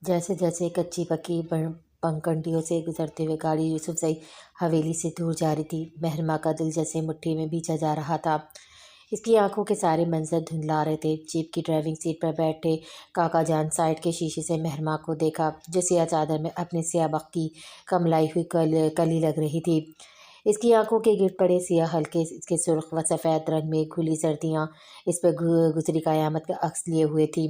जैसे जैसे कच्ची पक्की पगडंडियों से गुजरते हुए गाड़ी यूसुफजई हवेली से दूर जा रही थी। महरमा का दिल जैसे मुट्ठी में बींचा जा रहा था। इसकी आंखों के सारे मंजर धुंधला रहे थे। जीप की ड्राइविंग सीट पर बैठे काका जान साइड के शीशे से महरमा को देखा, जो सिया चादर में अपनी सिया बख की कमलाई हुई कली लग रही थी। इसकी आंखों के गिर पड़े सिया हल्के इसके सुर्ख व सफ़ेद रंग में खुली सर्दियाँ इस पर गुजरी कयामत का अक्स लिए हुए थी।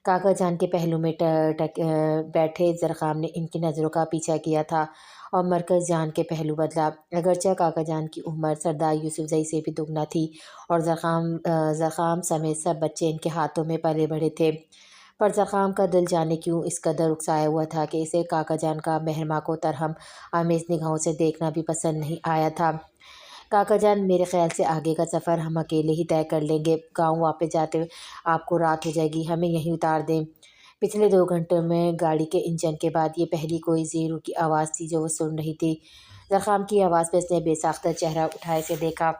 काका जान के पहलू में बैठे जरखाम ने इनकी नज़रों का पीछा किया था और मरकज़ जान के पहलू बदला। अगरचे काका जान की उम्र सरदार यूसुफजई से भी दुगना थी और जरखाम समेत सब बच्चे इनके हाथों में पले बढ़े थे। पर जरखाम का दिल जाने क्यों इस कदर उकसाया हुआ था कि इसे काका जान का महरमा को तरहम आमेज़ निगाहों से देखना भी पसंद नहीं आया था। काका जान, मेरे ख्याल से आगे का सफ़र हम अकेले ही तय कर लेंगे। गांव वापस जाते हुए आपको रात हो जाएगी, हमें यहीं उतार दें। पिछले 2 घंटों में गाड़ी के इंजन के बाद ये पहली कोई ज़ीरू की आवाज़ थी जो वो सुन रही थी। ज़रख़ाम की आवाज़ पर इसने बेसाख्ता चेहरा उठाए से देखा।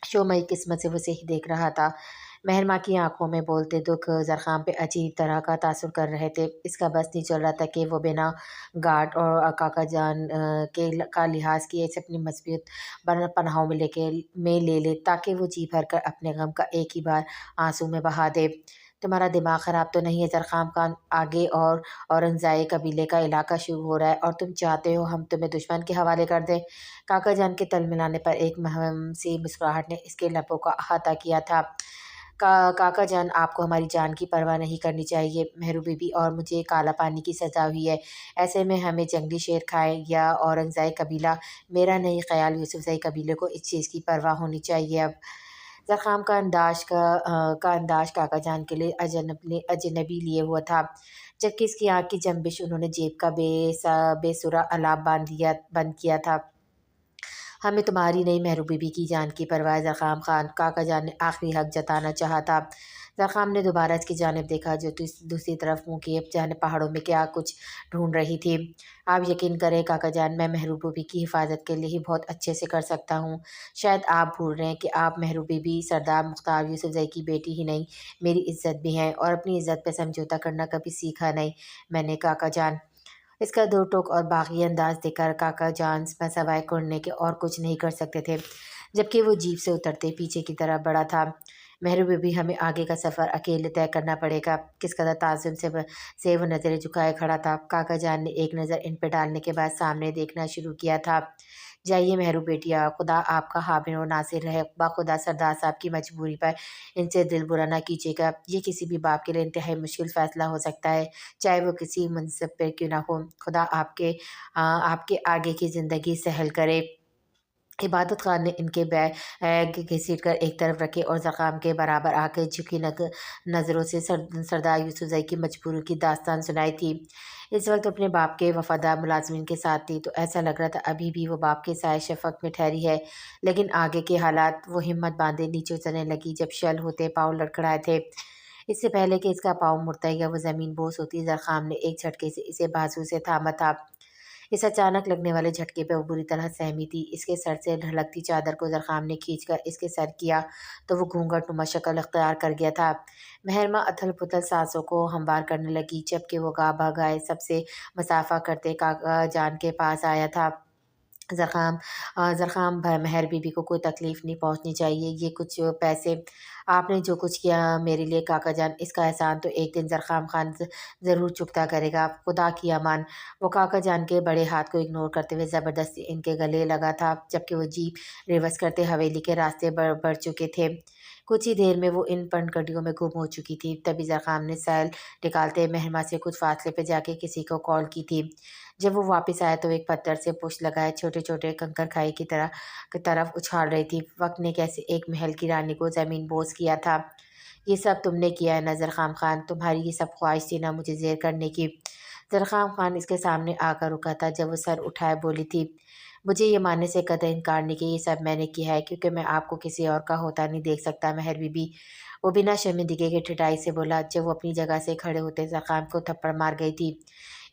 शोमई किस्मत से उसे ही देख रहा था। महरमा की आंखों में बोलते दुख ज़रख़ाम पे अजीब तरह का तासुर कर रहे थे। इसका बस नहीं चल रहा था कि वो बिना गार्ड और काका जान का लिहाज किए इसे अपनी मजबूत पनाहों में ले ले ताकि वो जी भर कर अपने गम का एक ही बार आंसू में बहा दे। तुम्हारा दिमाग ख़राब तो नहीं है ज़रख़ाम खान? आगे और औरंगज़ाई कबीले का इलाका शुरू हो रहा है और तुम चाहते हो हम तुम्हें दुश्मन के हवाले कर दें? काका जान के तल मिलाने पर एक महम सी मुस्कुराहट ने इसके लबों का अहाता किया था। काका जान, आपको हमारी जान की परवाह नहीं करनी चाहिए। मेहरू बीबी और मुझे काला पानी की सज़ा हुई है। ऐसे में हमें जंगली शेर खाए या औरंगज़ाई कबीला, मेरा नहीं ख्याल यूसुफज़ई कबीले को इस चीज़ की परवाह होनी चाहिए अब। ज़रख़ाम का अंदाज़ काका जान के लिए अजनबी लिए हुआ था, जबकि इसकी आँख की जंबिश उन्होंने जेब का बेसुरा अलाव बंद किया था। हमें तुम्हारी नहीं, मेहरू बीबी की जान की परवाह है ज़रख़ाम खान, काका जान ने आखिरी हक जताना चाहा था। ज़रख़ाम ने दोबारा इसकी जानिब देखा, जो दूसरी तरफ मुँह किए जाने पहाड़ों में क्या कुछ ढूंढ रही थी। आप यकीन करें काका जान, मैं मेहरू बीबी की हिफाजत के लिए ही बहुत अच्छे से कर सकता हूँ। शायद आप भूल रहे हैं कि आप मेहरू बीबी सरदार मुख्तार यूसुफज़ई की बेटी ही नहीं, मेरी इज़्ज़त भी हैं और अपनी इज़्ज़त पे समझौता करना कभी सीखा नहीं मैंने काका जान। इसका दो टोक और बागी अंदाज देखकर काका जान सवाए कुढ़ने के और कुछ नहीं कर सकते थे, जबकि वो जीप से उतरते पीछे की तरफ बढ़ा था। मेहरू बीबी, हमें आगे का सफ़र अकेले तय करना पड़ेगा। किस कदर ताज़ुब से वो नज़रें झुकाए खड़ा था। काका जान ने एक नज़र इन पे डालने के बाद सामने देखना शुरू किया था। जाइए मेहरू बेटिया, खुदा आपका हामिल और नासिर रहे। बाखुदा सरदार साहब की मजबूरी पर इनसे दिल बुरा ना कीजिएगा। ये किसी भी बाप के लिए इंतहाई मुश्किल फ़ैसला हो सकता है, चाहे वो किसी मनसब पे क्यों ना हो। खुदा आपके आगे की ज़िंदगी सहल करे। इबादत खान ने इनके बैग घसीट कर एक तरफ रखे और ज़रख़ाम के बराबर आकर झुकी नज़रों से सरदार यूसुफज़ई की मजबूरी की दास्तान सुनाई थी। इस वक्त अपने बाप के वफ़ादार मुलाज़िमीन के साथ थी, तो ऐसा लग रहा था अभी भी वो बाप के साए शफ़क़ में ठहरी है। लेकिन आगे के हालात, वो हिम्मत बांधे नीचे उतरने लगी जब शल होते पाँव लड़खड़ाए थे। इससे पहले कि इसका पाँव मुड़ता या वो ज़मीन बोस होती, ज़रख़ाम ने एक झटके से इसे बाजू से थामा था। इस अचानक लगने वाले झटके पे वो बुरी तरह सहमी थी। इसके सर से ढलकती चादर को ज़रख़ाम ने खींचकर इसके सर किया तो वो घूंघटनुमा शक्ल इख्तियार कर गया था। महरमा अथल-पुथल साँसों को हमवार करने लगी, जबकि वो गा-भगाए सबसे मसाफ़ा करते काका जान के पास आया था। ज़रख़ाम, मेहर बीबी को कोई तकलीफ़ नहीं पहुँचनी चाहिए। ये कुछ पैसे आपने जो कुछ किया मेरे लिए काका जान, इसका एहसान तो एक दिन ज़रख़ाम खान ज़रूर चुकता करेगा, खुदा की अमान। वो काका जान के बड़े हाथ को इग्नोर करते हुए ज़बरदस्ती इनके गले लगा था, जबकि वो जीप रिवर्स करते हवेली के रास्ते बढ़ चुके थे। कुछ ही देर में वो इन पनडुब्बियों में गुम हो चुकी थी। तभी ज़रख़ाम ने सैल निकालते महरमा से कुछ फासले पे जाके किसी को कॉल की थी। जब वो वापस आया तो एक पत्थर से पुश लगाए छोटे-छोटे कंकड़ खाई की तरफ उछाल रही थी। वक़्त ने कैसे एक महल की रानी को ज़मीन बोस किया था। ये सब तुमने किया है ना ज़रख़ाम खान? तुम्हारी ये सब ख्वाहिश थी ना मुझे ज़ेर करने की? ज़रख़ाम खान इसके सामने आकर रुका था। जब वो सर उठाए बोली थी, मुझे ये मानने से कतई इनकार नहीं कि ये सब मैंने किया है, क्योंकि मैं आपको किसी और का होता नहीं देख सकता मेहर बीबी। वो बिना शर्मिंदगी के ठिठाई से बोला। जब वो अपनी जगह से खड़े होते ज़रख़ाम को थप्पड़ मार गई थी।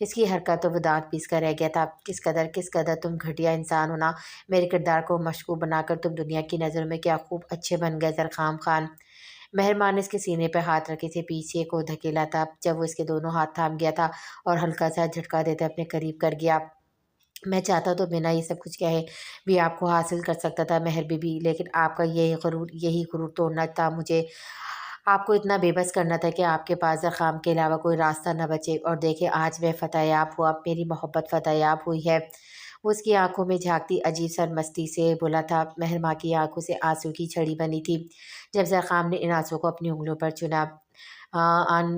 इसकी हरकत तो वो दाँत पीस कर रह गया था। किस कदर तुम घटिया इंसान हो ना। मेरे किरदार को मशकूक बनाकर तुम दुनिया की नज़रों में क्या खूब अच्छे बन गए ज़रख़ाम खान। مہربان نے اس کے سینے پہ ہاتھ رکھے تھے، پیچھے کو دھکیلا تھا جب وہ اس کے دونوں ہاتھ تھام گیا تھا اور ہلکا سا جھٹکا دیتے اپنے قریب کر گیا۔ میں چاہتا تو بنا یہ سب کچھ کہے بھی آپ کو حاصل کر سکتا تھا مہر بی بی، لیکن آپ کا یہی غرور توڑنا تھا مجھے۔ آپ کو اتنا بے بس کرنا تھا کہ آپ کے پاس زرخام کے علاوہ کوئی راستہ نہ بچے، اور دیکھیں آج میں فتح یاب ہوا، میری محبت فتح یاب ہوئی ہے۔ وہ اس کی آنکھوں میں جھانکتی عجیب سرمستی سے بولا تھا۔ مہر ماں کی آنکھوں سے آنسو کی چھڑی بنی تھی جب زرخام نے ان آنسو کو اپنی انگلیوں پر چنا۔ آن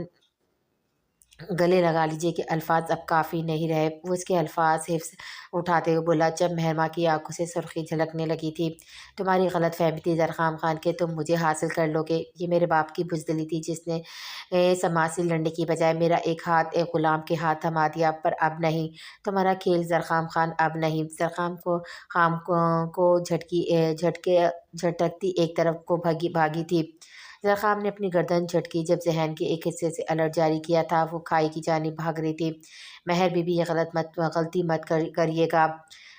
گلے لگا لیجیے کہ الفاظ اب کافی نہیں رہے۔ وہ اس کے الفاظ حفظ اٹھاتے ہوئے بولا، جب مہرماں کی آنکھوں سے سرخی جھلکنے لگی تھی، تمہاری غلط فہمی تھی زرخام خان کہ تم مجھے حاصل کر لو گے۔ یہ میرے باپ کی بزدلی تھی جس نے سماج سے لڑنے کی بجائے میرا ایک ہاتھ ایک غلام کے ہاتھ تھما دیا، پر اب نہیں، تمہارا کھیل زرخام خان اب نہیں۔ زرخام کو جھٹکتی ایک طرف کو بھاگی تھی۔ زرخام نے اپنی گردن جھٹکی جب ذہن کے ایک حصے سے الرٹ جاری کیا تھا۔ وہ کھائی کی جانب بھاگ رہی تھی۔ مہر بی بی، یہ غلطی مت کریے گا۔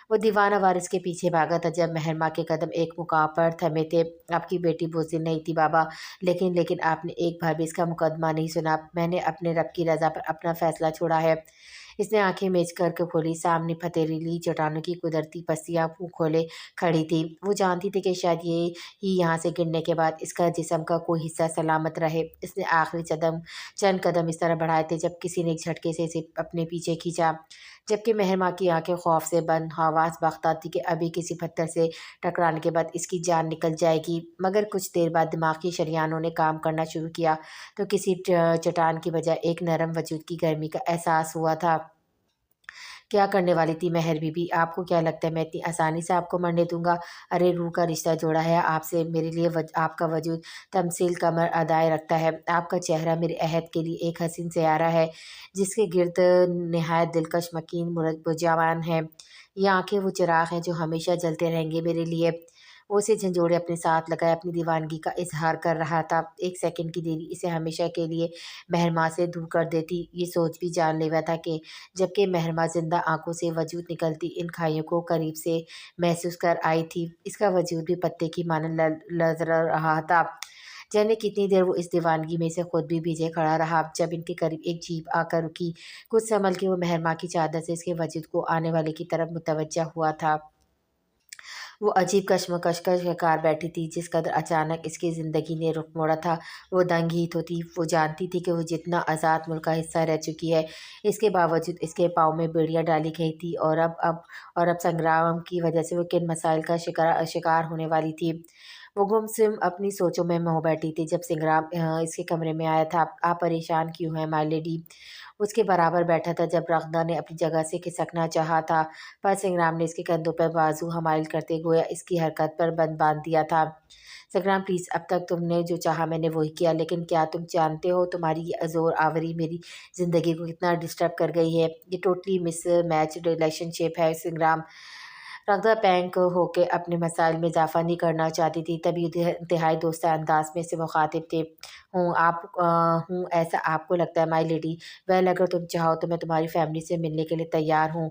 وہ دیوانہ وارث کے پیچھے بھاگا تھا جب مہر ماں کے قدم ایک مقام پر تھمے تھے۔ آپ کی بیٹی بزدل نہیں تھی بابا، لیکن آپ نے ایک بار بھی اس کا مقدمہ نہیں سنا۔ میں نے اپنے رب کی رضا پر اپنا فیصلہ چھوڑا ہے۔ اس نے آنکھیں میچ کر کے کھولی۔ سامنے پتھریلی چٹانوں کی قدرتی پستیاں منہ کھولے کھڑی تھی۔ وہ جانتی تھی کہ شاید یہ ہی یہاں سے گرنے کے بعد اس کا جسم کا کوئی حصہ سلامت رہے۔ اس نے آخری چند قدم اس طرح بڑھائے تھے جب کسی نے ایک جھٹکے سے اسے اپنے پیچھے کھینچا، جبکہ مہر ماں کی آنکھیں خوف سے بند، حواس باختہ تھی کہ ابھی کسی پتھر سے ٹکرانے کے بعد اس کی جان نکل جائے گی۔ مگر کچھ دیر بعد دماغی شریانوں نے کام کرنا شروع کیا تو کسی چٹان کی بجائے ایک نرم وجود کی گرمی کا احساس ہوا تھا۔ کیا کرنے والی تھی مہر بی بی؟ آپ کو کیا لگتا ہے میں اتنی آسانی سے آپ کو مرنے دوں گا؟ ارے روح کا رشتہ جوڑا ہے آپ سے، میرے لیے آپ کا وجود تمثیل کمر ادائے رکھتا ہے۔ آپ کا چہرہ میرے عہد کے لیے ایک حسین سیارہ ہے جس کے گرد نہایت دلکش مکین مرجان ہے۔ یہ آنکھیں وہ چراغ ہیں جو ہمیشہ جلتے رہیں گے میرے لیے۔ وہ اسے جھنجھوڑے اپنے ساتھ لگائے اپنی دیوانگی کا اظہار کر رہا تھا۔ ایک سیکنڈ کی دیری اسے ہمیشہ کے لیے مہر ماں سے دور کر دیتی۔ یہ سوچ بھی جان لیوا تھا کہ جبکہ مہر ماں زندہ آنکھوں سے وجود نکلتی ان کھائیوں کو قریب سے محسوس کر آئی تھی، اس کا وجود بھی پتے کی مانند لرز رہا تھا۔ جانے کتنی دیر وہ اس دیوانگی میں سے خود بھی بھیجے کھڑا رہا۔ جب ان کے قریب ایک جیپ آ کر رکی، کچھ سنبھل کے وہ مہر ماں کی چادر سے اس کے وجود کو آنے والے کی طرف متوجہ ہوا تھا۔ وہ عجیب کشمکش کا شکار بیٹھی تھی۔ جس قدر اچانک اس کی زندگی نے رخ موڑا تھا وہ دنگ ہی تو تھی۔ وہ جانتی تھی کہ وہ جتنا آزاد ملک کا حصہ رہ چکی ہے، اس کے باوجود اس کے پاؤں میں بیڑیاں ڈالی گئی تھی، اور اب سنگرام کی وجہ سے وہ کن مسائل کا شکار ہونے والی تھی۔ وہ گمسم اپنی سوچوں میں ہو بیٹھی تھی جب سنگرام اس کے کمرے میں آیا تھا۔ آپ پریشان کیوں ہیں مائی لیڈی؟ اس کے برابر بیٹھا تھا جب رغدہ نے اپنی جگہ سے کھسکنا چاہا تھا، پر سنگرام نے اس کے کندھوں پر بازو حمائل کرتے گویا اس کی حرکت پر بند باندھ دیا تھا۔ سنگرام پلیز، اب تک تم نے جو چاہا میں نے وہی کیا، لیکن کیا تم جانتے ہو تمہاری یہ زور آوری میری زندگی کو کتنا ڈسٹرب کر گئی ہے؟ یہ ٹوٹلی مس میچ ریلیشن شپ ہے سنگرام۔ رغدہ پینک ہو کے اپنے مسائل میں اضافہ نہیں کرنا چاہتی تھی، تبھی انتہائی دوستانہ انداز میں سے مخاطب تھے۔ ہوں ایسا آپ کو لگتا ہے مائی لیڈی؟ ویل، اگر تم چاہو تو میں تمہاری فیملی سے ملنے کے لیے تیار ہوں۔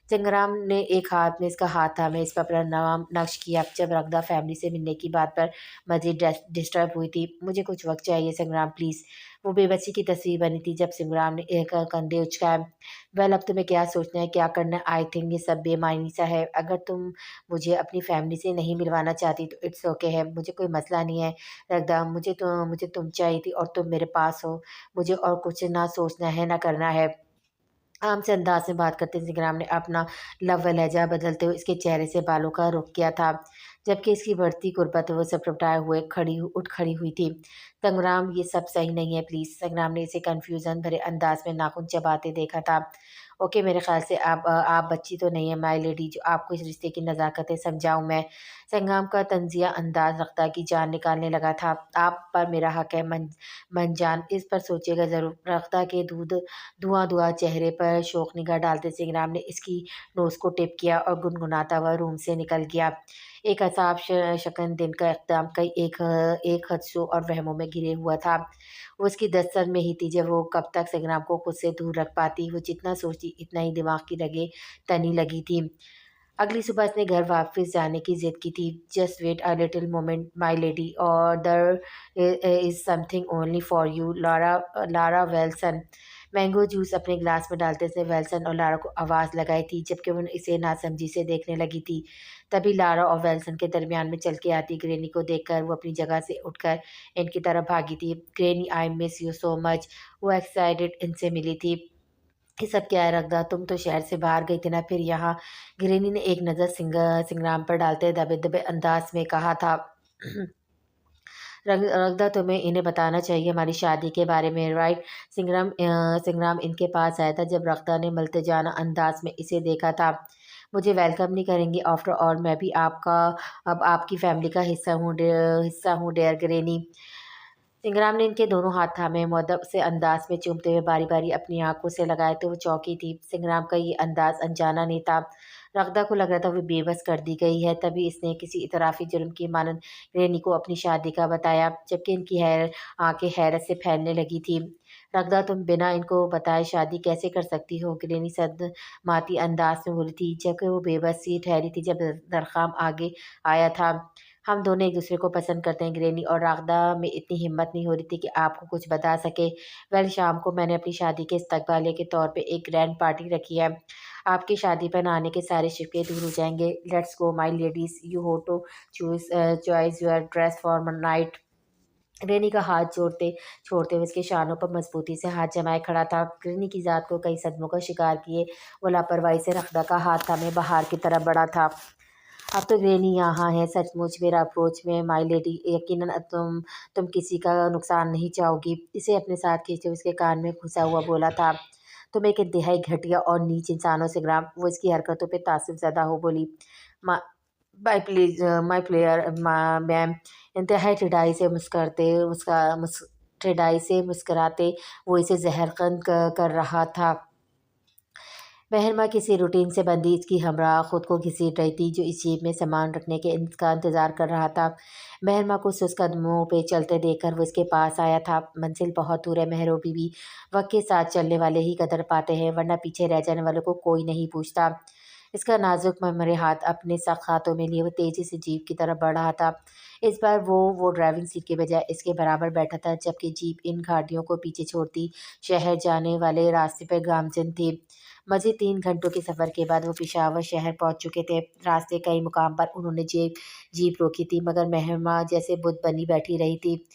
سنگرام نے ایک ہاتھ میں اس کا ہاتھ تھامے اس پر اپنا نام نقش کیا جب رغدہ فیملی سے ملنے کی بات پر مزید ڈسٹرب ہوئی تھی۔ مجھے کچھ وقت چاہیے سنگرام پلیز۔ وہ بے بسی کی تصویر بنی تھی جب سنگرام نے ایک کندھے اچکائے۔ ویل، اب تمہیں کیا سوچنا ہے، کیا کرنا ہے؟ آئی تھنک یہ سب بے معنی سا ہے۔ اگر تم مجھے اپنی فیملی سے نہیں ملوانا چاہتی تو اٹس اوکے ہے، مجھے کوئی مسئلہ نہیں ہے۔ رغدہ، مجھے تم چاہیے تھی اور تم میرے پاس ہو۔ مجھے اور کچھ نہ سوچنا ہے نہ کرنا ہے۔ عام سے انداز میں بات کرتے سنگرام نے اپنا لب و لہجہ بدلتے ہوئے اس کے چہرے سے بالوں کا رخ کیا تھا، جبکہ اس کی بڑھتی قربت وہ سپٹائے ہوئے اٹھ کھڑی ہوئی تھی۔ سنگرام، یہ سب صحیح نہیں ہے پلیز۔ سنگرام نے اسے کنفیوژن بھرے انداز میں ناخن چباتے دیکھا تھا۔ اوکے، میرے خیال سے آپ بچی تو نہیں ہیں مائی لیڈی جو آپ کو اس رشتے کی نزاکتیں سمجھاؤں میں۔ سنگرام کا طنزیہ انداز رغدہ کی جان نکالنے لگا تھا۔ آپ پر میرا حق ہے من جان، اس پر سوچے گا ضرور۔ رغدہ کے دھواں چہرے پر شوق نگاہ ڈالتے سنگرام نے اس کی نوز کو ٹپ کیا اور گنگناتا ہوا روم سے نکل گیا۔ ایک عذاب شکن دن کا اختتام ایک خدشوں اور وہموں میں گھرے ہوا تھا۔ وہ اس کی دستر میں ہی تھی جب وہ کب تک سنگرام کو خود سے دور رکھ پاتی۔ وہ جتنا سوچتی اتنا ہی دماغ کی رگیں تنی لگی تھی۔ अगली सुबह उसने घर वापस जाने की ज़िद की थी। Just wait a little moment my lady, और there is something only for you, Lara, Lara Welson. Mango juice अपने ग्लास में डालते से वेल्सन और लारा को आवाज़ लगाई थी, जबकि वो इसे नासमझी से देखने लगी थी। तभी लारा और वेल्सन के दरमियान में चल के आती ग्रैनी को देखकर वो अपनी जगह से उठकर इनकी तरफ भागी थी। Granny, I miss you so much, वो एक्साइटेड इनसे मिली थी। ये सब क्या है रगदा, तुम तो शहर से बाहर गई थी ना, फिर यहाँ। गिरनी ने एक नज़र सिंगराम पर डालते दबे दबे अंदाज में कहा था। रगदा, तुम्हें इन्हें बताना चाहिए हमारी शादी के बारे में, राइट? सिंगराम इनके पास आया था जब रगदा ने मल्तजाना अंदाज में इसे देखा था। मुझे वेलकम नहीं करेंगे? आफ्टर ऑल मैं भी अब आपकी फैमिली का हिस्सा हूँ डेयर ग्रैनी। सिंगराम ने इनके दोनों हाथ थामे मुअद्दब से अंदाज में चूमते हुए बारी बारी अपनी आंखों से लगाए तो वो चौंकी थी। सिंगराम का ये अंदाज अनजाना नहीं था। रगदा को लग रहा था वो बेबस कर दी गई है। तभी इसने किसी इतराफी जुर्म की मानद रेनी को अपनी शादी का बताया, जबकि इनकी आंखें हैरत से फैलने लगी थी। रगदा, तुम बिना इनको बताए शादी कैसे कर सकती हो? ग्रैनी सदमाती अंदाज में बोली थी, जबकि वो बेबस सी ठहरी थी जब दरखाम आगे आया था। हम दोनों एक दूसरे को पसंद करते हैं ग्रैनी, और रागदा में इतनी हिम्मत नहीं हो रही थी कि आपको कुछ बता सके। वेल, शाम को मैंने अपनी शादी के इस्तकबालिया के तौर पे एक ग्रैंड पार्टी रखी है। आपकी शादी पर ना आने के सारे शिकवे दूर हो जाएंगे। Let's go my ladies, you who to choice your dress for night. Granny का हाथ जोड़ते छोड़ते हुए उसके शानों पर मजबूती से हाथ जमाए खड़ा था। ग्रैनी की जात को कई सदमों का शिकार किए वो लापरवाही से रखदा का हाथ थामे बाहर की तरफ बढ़ा था। अब तो ग्रैनी यहाँ है, सचमुच मेरा अप्रोच में माय लेडी, यकीनन अब तुम किसी का नुकसान नहीं चाहोगी। इसे अपने साथ खींचते हुए उसके कान में घुसा हुआ बोला था। तुम एक इंतहाई घटिया और नीच इंसान हो सिंगराम। वो इसकी हरकतों पे तासुब ज़दा हो बोली। मा my please my player ma'am. इंतहाई ठिठाई से ठिठाई से मुस्कराते वो इसे जहरकंद कर रहा था। महरमा किसी रूटीन से बंदी इसकी हमरा खुद को घसीट रही थी, जो इस जेब में सामान रखने के इसका इंतज़ार कर रहा था। महरमा को सुस्त कदमों पे चलते देखकर वो इसके पास आया था। मंजिल बहुत दूर है महरो बीवी, वक्त के साथ चलने वाले ही कदर पाते हैं, वरना पीछे रह जाने वालों को कोई नहीं पूछता। इसका नाजुक मरमरे हाथ अपने सख्त हाथों में लिए वो तेज़ी से जीप की तरफ बढ़ रहा था। इस बार वो ड्राइविंग सीट के बजाय इसके बराबर बैठा था, जबकि जीप इन गाड़ियों को पीछे छोड़ती शहर जाने वाले रास्ते पर गामजिन थी। मज़ीद 3 घंटों के सफ़र के बाद वो पेशावर शहर पहुंच चुके थे। रास्ते कई मुकाम पर उन्होंने जीप रोकी थी, मगर महमा जैसे बुत बनी बैठी रही थी।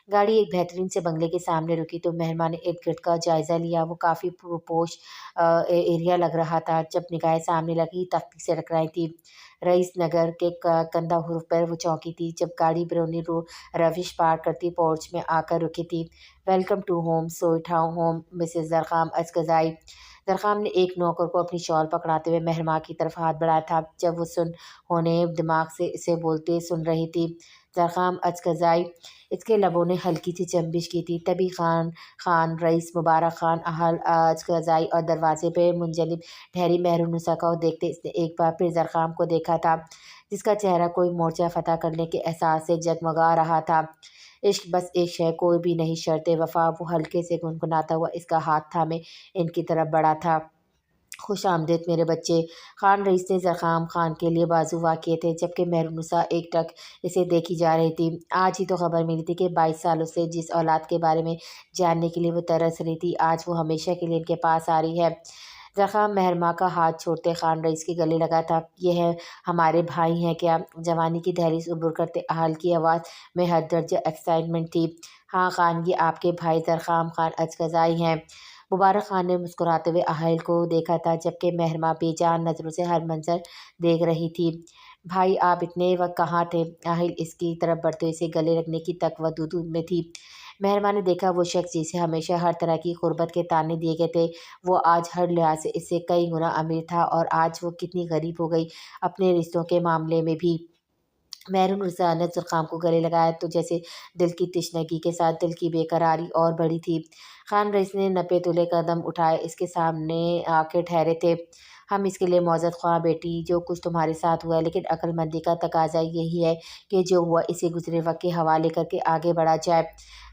गाड़ी एक बेहतरीन से बंगले के सामने रुकी तो महमा ने इर्द-गिर्द का जायज़ा लिया। वो काफ़ी पुरपोश एरिया लग रहा था। जब निगाहें सामने लगी, तख्ती से टकराई थी। रईस नगर के कंधा हुर्फ पर वो चौंकी थी जब गाड़ी बरौनी रविश पार करती पोर्च में आकर रुकी थी। Welcome to home, sweet home Mrs Darkham Achakzai. Darkham ने एक नौकर को अपनी शॉल पकड़ाते हुए महरमा की तरफ हाथ बढ़ाया था। जब वो सुन होने दिमाग से इसे बोलते सुन रही थी, दरखाम अजकज़ाई। इसके लबों ने हल्की सी चंबिश की थी। तभी खान रईस मुबारक खान अहल अजकज़ाई और दरवाजे पे मुंजलिब ठहरी महरुनिसा को देखते इसने एक बार फिर दरखाम को देखा था, जिसका चेहरा कोई मोर्चा फतह करने के एहसास से जगमगा रहा था। इश्क बस एक शय, कोई भी नहीं शर्ते वफा। वो हल्के से गुनगुनाता हुआ इसका हाथ थामे इनकी तरफ बढ़ा था। खुश आमदीद मेरे बच्चे। खान रईस ने ज़रख़ाम खान के लिए बाजू वाह किए थे, जबकि महरुनिसा एकटक इसे देखी जा रही थी। आज ही तो खबर मिली थी कि 22 सालों से जिस औलाद के बारे में जानने के लिए वो तरस रही थी, आज वो हमेशा के लिए इनके पास आ रही है। ज़रख़ाम महरमा का हाथ छोड़ते खान रईस के गले लगा था। ये है हमारे भाई हैं क्या? जवानी की दहलीज उबूर करते अहल की आवाज़ में हद दर्जा एक्साइटमेंट थी। हाँ खान, ये आपके भाई ज़रख़ाम खान अजकज़ाई हैं। मुबारक खान ने मुस्कुराते हुए अहाइल को देखा था, जबकि महरमा बेजान नज़रों से हर मंजर देख रही थी। भाई, आप इतने वक्त कहाँ थे? अहाइल इसकी तरफ बढ़ते हुए इसे गले लगने की तकवदुद में थी। महरमा ने देखा वो शख्स जिसे हमेशा हर तरह की गुर्बत के ताने दिए गए थे, वो आज हर लिहाज से इससे कई गुना अमीर था, और आज वो कितनी गरीब हो गई अपने रिश्तों के मामले में भी। महरुनिसा ने ज़रख़ाम को गले लगाया तो जैसे दिल की तशनगी के साथ दिल की बेकरारी और बढ़ी थी। खान रईस ने नपे तुले कदम उठाए इसके सामने आके ठहरे थे। हम इसके लिए मौजूद ख्वाह बेटी, जो कुछ तुम्हारे साथ हुआ है, लेकिन अक्लमंदी का तकाजा यही है कि जो हुआ इसे गुजरे वक्त के हवाले करके आगे बढ़ा जाए।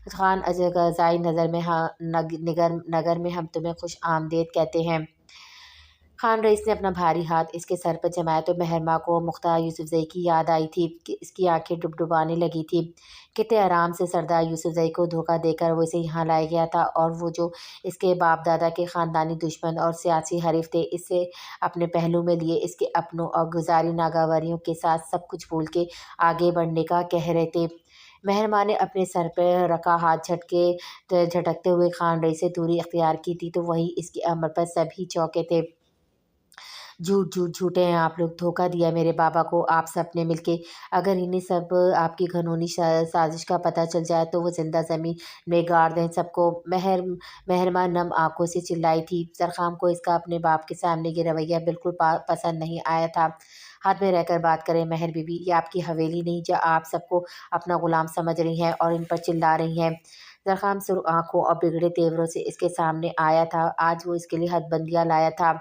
खान अजगज़ाई नगर में हम तुम्हें खुश आमदेद कहते हैं। खान रईस ने अपना भारी हाथ इसके सर पर जमाया तो महरमा को मुख्तार यूसुफजई की याद आई थी कि इसकी आंखें डुबडुबाने लगी थी। कितने आराम से सरदार यूसुफजई को धोखा देकर वो इसे यहाँ लाया गया था, और वो जो इसके बाप दादा के ख़ानदानी दुश्मन और सियासी हरीफ थे, इससे अपने पहलू में लिए इसके अपनों और गुजारी नागावरियों के साथ सब कुछ भूल के आगे बढ़ने का कह रहे थे। महरमा ने अपने सर पर रखा हाथ झटकते हुए खान रईस से दूरी इख्तियार की थी, तो वही इसकी अमर पर सभी चौंके थे। झूठ झूठ झूठे हैं आप लोग, धोखा दिया मेरे बाबा को आप सब ने मिलके। अगर इन्हें सब आपकी घनौनी साजिश का पता चल जाए तो वो जिंदा ज़मीन में गाड़ दें सबको। महरमा नम आंखों से चिल्लाई थी। सरखाम को इसका अपने बाप के सामने ये रवैया बिल्कुल पसंद नहीं आया था। हाथ में रहकर बात करें महर बीबी, ये आपकी हवेली नहीं जो आप सबको अपना गुलाम समझ रही हैं और इन पर चिल्ला रही हैं। जरखाम सुर्ख आंखों और बिगड़े तेवरों से इसके सामने आया था। आज वो इसके लिए हदबंदियाँ लाया था।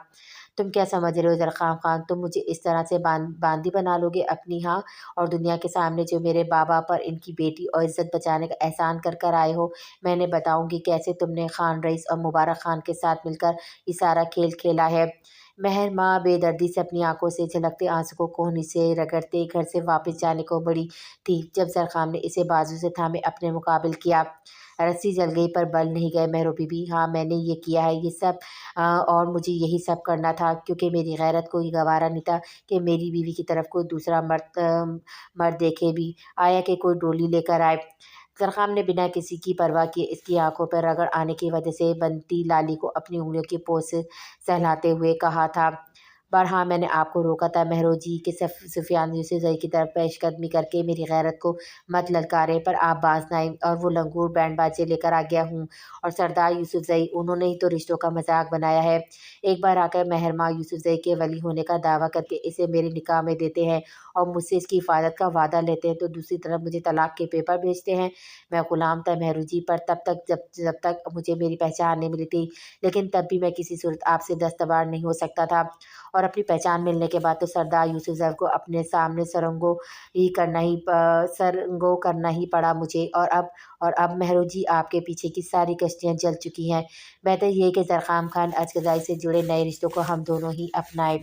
तुम क्या समझ रहे हो जरखाम खान, तुम मुझे इस तरह से बांदी बना लोगे अपनी, हाँ? और दुनिया के सामने जो मेरे बाबा पर इनकी बेटी और इज्जत बचाने का एहसान कर कर आए हो, मैंने बताऊंगी कैसे तुमने खान रईस और मुबारक खान के साथ मिलकर ये सारा खेल खेला है। महर माँ बेदर्दी से अपनी आंखों से झलकते आंसू को कोहनी से रगड़ते घर से वापस जाने को बड़ी थी जब जरखाम ने इसे बाजू से थामे अपने मुकाबिल किया। रस्सी जल गई पर बल नहीं गए मेहरो बीबी, हाँ मैंने ये किया है ये सब, और मुझे यही सब करना था क्योंकि मेरी गैरत को ये गवारा नहीं था कि मेरी बीवी की तरफ कोई दूसरा मर्द देखे भी आया कि कोई डोली लेकर आए। जरखाम ने बिना किसी की परवाह किए इसकी आंखों पर रगड़ आने की वजह से बनती लाली को अपनी उंगलियों की पोंछ से सहलाते हुए कहा था। पर हाँ मैंने आपको रोका था महरो जी के सुफियान यूसुफजई की तरफ पेशकदमी करके मेरी गैरत को मत ललकारे, पर आप बाज न आए और वो लंगूर बैंड बाजे लेकर आ गया हूँ। और सरदार यूसुफजई उन्होंने ही तो रिश्तों का मजाक बनाया है। एक बार आकर महरमा यूसुफजई के वली होने का दावा करके इसे मेरे निकाह में देते हैं और मुझसे इसकी हिफाजत का वादा लेते हैं, तो दूसरी तरफ मुझे तलाक के पेपर भेजते हैं। मैं गुलाम था महरू जी, पर तब तक जब तक मुझे मेरी पहचान नहीं मिली थी, लेकिन तब भी मैं किसी सूरत आपसे दस्तबार नहीं हो सकता था। और अपनी पहचान मिलने के बाद तो सरदार यूसुफजई को अपने सामने सरंगो करना ही पड़ा मुझे। और अब महरो जी आपके पीछे की सारी कश्तियाँ जल चुकी हैं। बेहतर ये है कि जरखाम खान अजगज़ाई से जुड़े नए रिश्तों को हम दोनों ही अपनाएं।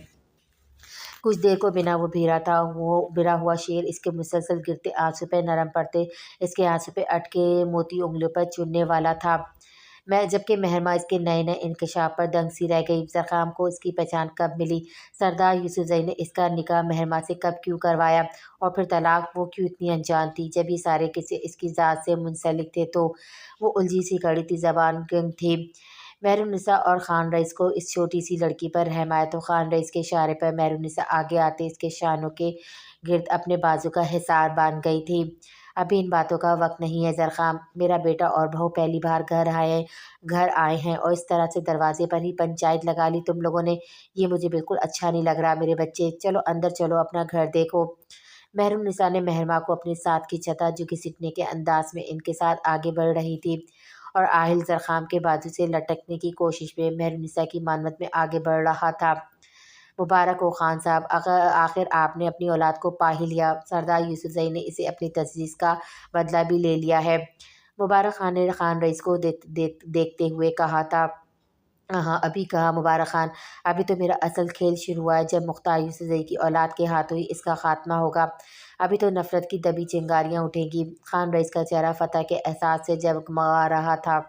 कुछ देर को बिना वो भिड़ा था, वो भिड़ा हुआ शेर इसके मुसलसल गिरते आंसू पे नरम पड़ते इसके आंसू पे अटके मोती उंगलियों पर चुनने वाला था। मैं जबकि महरमा इसके नए नए इंकशाफ पर दंग सी रह गई। जरखाम को इसकी पहचान कब मिली, सरदार यूसुफजई ने इसका निकाह महरमा से कब क्यों करवाया, और फिर तलाक वो क्यों इतनी अनजान थी जब ये सारे किस्से इसकी ज़ात से मुंसलिक थे। तो वो उलझी सी खड़ी थी, ज़बान गंग थी। मेहरुन्निसा और खान रईस को इस छोटी सी लड़की पर रहम आया तो खान रईस के इशारे पर मेहरुन्निसा आगे आते इसके शानों के गिर्द अपने बाजू का हिसार बांध गई थी। अभी इन बातों का वक्त नहीं है जरखाम, मेरा बेटा और बहू पहली बार घर आए हैं और इस तरह से दरवाजे पर ही पंचायत लगा ली तुम लोगों ने। ये मुझे बिल्कुल अच्छा नहीं लग रहा मेरे बच्चे, चलो अंदर चलो अपना घर देखो। मेहरुन्निसा ने महरमा को अपने साथ खींचा था जो घसीटने के अंदाज में इनके साथ आगे बढ़ रही थी, और आहिल जरखाम के बाजू से लटकने की कोशिश में मेहरुन्निसा की मानवत में आगे बढ़ रहा था। मुबारक हो खान साहब, आखिर आपने अपनी औलाद को पा ही लिया। सरदार यूसुफजई ने इसे अपनी तजवीज़ का बदला भी ले लिया है। मुबारक खान ने खान रईस को देखते हुए कहा था। हाँ अभी कहा मुबारक खान, अभी तो मेरा असल खेल शुरू हुआ है जब मुख्तार यूसुफजई की औलाद के हाथों ही इसका खात्मा होगा। अभी तो नफरत की दबी चिंगारियाँ उठेंगी। खान रईस का चेहरा फतह के एहसास से जगमगा रहा था।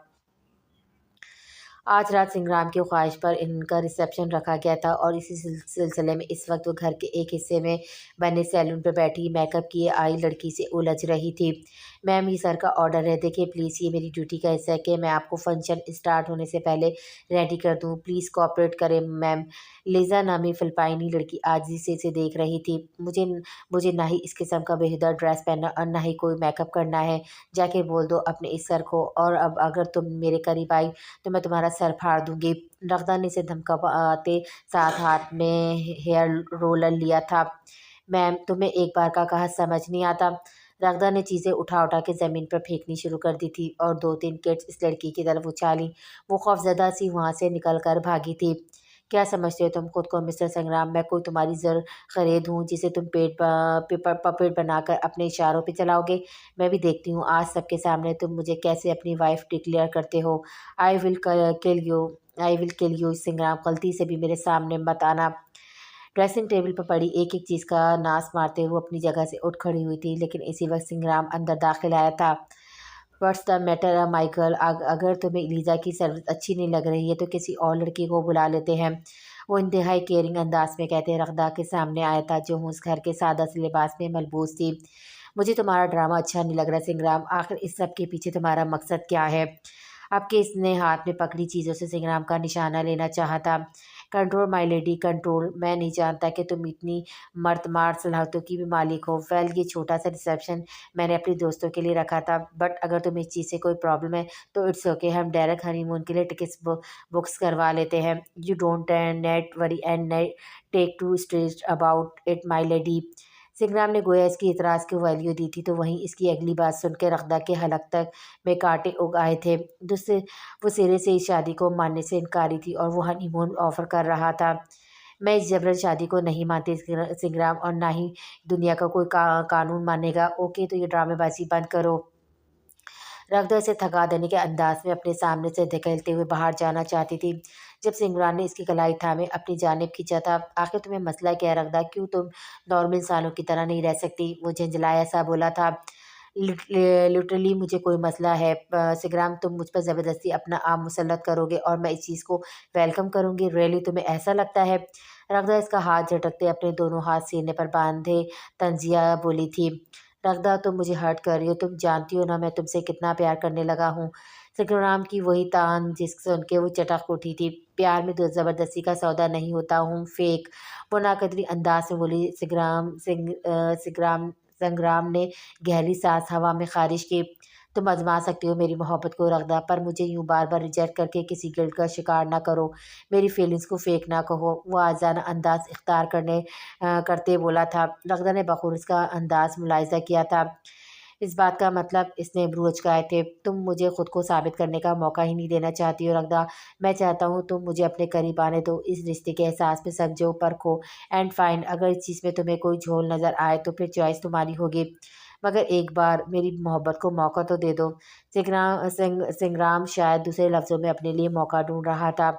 आज रात संग्राम की ख्वाहिश पर इनका रिसेप्शन रखा गया था और इसी सिलसिले में इस वक्त वो घर के एक हिस्से में बने सैलून पर बैठी मेकअप किए आई लड़की से उलझ रही थी। मैम ये सर का ऑर्डर है, देखिए प्लीज़ ये मेरी ड्यूटी का हिस्सा है कि मैं आपको फंक्शन स्टार्ट होने से पहले रेडी कर दूँ, प्लीज़ कोऑपरेट करें मैम। लिज़ा नामी फिलिपाइनी लड़की आजिज़ी से इसे देख रही थी। मुझे मुझे ना ही इस किस्म का बेहुदा ड्रेस पहनना और ना ही कोई मेकअप करना है, जाके बोल दो अपने इस सर को, और अब अगर तुम मेरे करीब आई तो मैं तुम्हारा सर फाड़ दूंगी। रगदा ने इसे धमकाते साथ हाथ में हेयर रोलर लिया था। मैम तुम्हें एक बार का कहा समझ नहीं आता। रगदा ने चीज़ें उठा उठा के ज़मीन पर फेंकनी शुरू कर दी थी और दो तीन किड्स इस लड़की की तरफ उछाली। वो खौफजदा सी वहाँ से निकल कर भागी थी। क्या समझते हो तुम खुद को मिस्टर संग्राम, मैं कोई तुम्हारी जर खरीद हूँ जिसे तुम पपेट बनाकर अपने इशारों पे चलाओगे? मैं भी देखती हूँ आज सबके सामने तुम मुझे कैसे अपनी वाइफ डिक्लेयर करते हो। I will kill you. I will kill you. संग्राम, गलती से भी मेरे सामने मत आना। ड्रेसिंग टेबल पर पड़ी एक एक चीज़ का नाश मारते हुए वो अपनी जगह से उठ खड़ी हुई थी, लेकिन इसी वक्त संग्राम अंदर दाखिल आया था। व्हाट्स द मैटर माइकल, अगर तुम्हें एलिजा की सर्विस अच्छी नहीं लग रही है तो किसी और लड़की को बुला लेते हैं, वो इंतहाई केयरिंग अंदाज में कहते रगदा के सामने आया था, जो उस घर के सादा से लिबास में मलबूस थी। मुझे तुम्हारा ड्रामा अच्छा नहीं लग रहा संग्राम, आखिर इस सब के पीछे तुम्हारा मकसद क्या है? अब कि इसने हाथ में पकड़ी चीज़ों से संग्राम का निशाना लेना चाहा था। कंट्रोल माय लेडी कंट्रोल, मैं नहीं जानता कि तुम इतनी मर्दमार सलाहतों की भी मालिक हो। वेल, ये छोटा सा रिसेप्शन मैंने अपने दोस्तों के लिए रखा था, बट अगर तुम्हें इस चीज़ से कोई प्रॉब्लम है तो इट्स ओके, हम डायरेक्ट हनीमून के लिए टिकट्स बुक्स करवा लेते हैं। You don't need worry and need take to stress about it my lady. Sangram ने गोया इसकी इतराज़ को वैल्यू दी थी, तो वहीं इसकी अगली बात सुनकर रगदा के हलक तक में कांटे उग आए थे। दूसरे, वो सिरे से इस शादी को मानने से इनकारी थी और वो हनीमून ऑफर कर रहा था। मैं इस जबरन शादी को नहीं मानती संग्राम, और ना ही दुनिया का कोई कानून मानेगा। ओके, तो ये ड्रामेबाजी बंद करो। रगदा इसे थका देने के अंदाज में अपने सामने से धकेलते हुए बाहर जाना चाहती थी, जब सिमरान ने इसकी कलाई थामे अपनी जानिब खींचा था। आखिर तुम्हें मसला क्या है रगदा, क्यों तुम नॉर्मल इंसानों की तरह नहीं रह सकती? वो झंझलाया सा बोला था। लिटरली मुझे कोई मसला है सिग्राम, तुम मुझ पर ज़बरदस्ती अपना आम मुसल्लत करोगे और मैं इस चीज़ को वेलकम करूँगी? रियली तुम्हें ऐसा लगता है? रगदा इसका हाथ झटकते अपने दोनों हाथ सीने पर बांधे तंजिया बोली थी। रगदा, तुम मुझे हर्ट कर रही हो, तुम जानती हो ना मैं तुमसे कितना प्यार करने लगा हूँ। सिग्राम की वही तान जिस सुन के वो चटक उठी थी। प्यार में तो ज़बरदस्ती का सौदा नहीं होता हूँ फेक, वो नाकदरी अंदाज में बोली। संग्राम ने गहरी सांस हवा में खारिज की। तुम आजमा सकती हो मेरी मोहब्बत को रगदा, पर मुझे यूं बार बार रिजेक्ट करके किसी गिल्ट का शिकार ना करो। मेरी फीलिंग्स को फेक ना कहो, वो आजाना अंदाज इख्तियार करते बोला था। रगदा ने बखूर इसका अंदाज मुलाहिजा किया था। इस बात का मतलब, इसने भ्रू उचकाए थे, तुम मुझे खुद को साबित करने का मौका ही नहीं देना चाहती हो रगदा। मैं चाहता हूँ तुम मुझे अपने करीब आने दो, इस रिश्ते के एहसास में समझो, परखो एंड फाइन। अगर इस चीज़ में तुम्हें कोई झोल नज़र आए तो फिर चॉइस तुम्हारी होगी, मगर एक बार मेरी मोहब्बत को मौका तो दे दो। संग्राम शायद दूसरे लफ्ज़ों में अपने लिए मौका ढूंढ रहा था।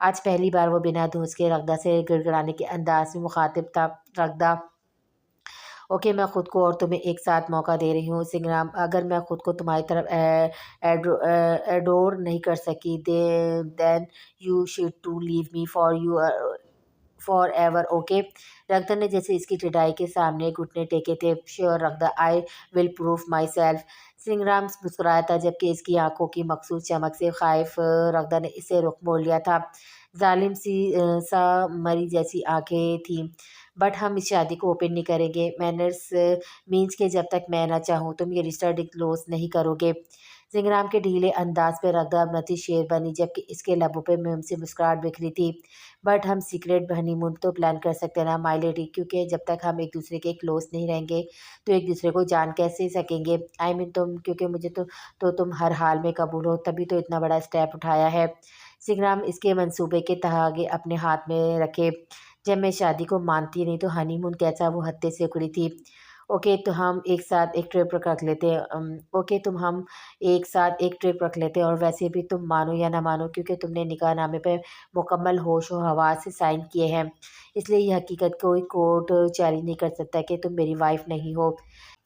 आज पहली बार वो बिना धूस के रगदा से गिड़गिड़ाने के अंदाज में मुखातिब था। रगदा, ओके, मैं खुद को और तुम्हें एक साथ मौका दे रही हूँ संग्राम। अगर मैं खुद को तुम्हारी तरफ एडोर नहीं कर सकी, then you should to leave me forever, okay. Ragda ने जैसे इसकी टिडाई के सामने घुटने टेके थे। Sure Ragda, I will prove myself. Singram मुस्कुराया था, जबकि इसकी आंखों की मखसूस चमक से खाइफ रगदा ने इसे रुख मोड़ लिया था। जालिम सी सा मरी जैसी आंखें थीं। बट हम इस शादी को ओपन नहीं करेंगे। मैनर्स मीन्स के जब तक मैं ना चाहूँ तुम ये रिश्ता डिक्लोज नहीं करोगे। सिंगराम के ढीले अंदाज पे रगदा नती शेर बनी, जबकि इसके लबों पे मुंह से मुस्कुराहट बिखरी थी। बट हम सीक्रेट हनीमून तो प्लान कर सकते हैं ना माय लेडी, क्योंकि जब तक हम एक दूसरे के क्लोज नहीं रहेंगे तो एक दूसरे को जान कैसे सकेंगे? आई मीन तुम, क्योंकि मुझे तो तुम हर हाल में कबूल हो, तभी तो इतना बड़ा स्टेप उठाया है। सिंगराम इसके मंसूबे के तहागे अपने हाथ में रखे। जब मैं शादी को मानती नहीं तो हनीमून कैसा? वो हत्ते से उकड़ी थी। ओके, तो हम एक साथ एक ट्रिप रख लेते हैं। ओके, तुम हम एक साथ एक ट्रिप रख लेते हैं, और वैसे भी तुम मानो या ना मानो, क्योंकि तुमने निकाह नामे पे मुकम्मल होश व हवास से साइन किए हैं, इसलिए ये हकीकत कोई कोर्ट चैलेंज नहीं कर सकता कि तुम मेरी वाइफ नहीं हो।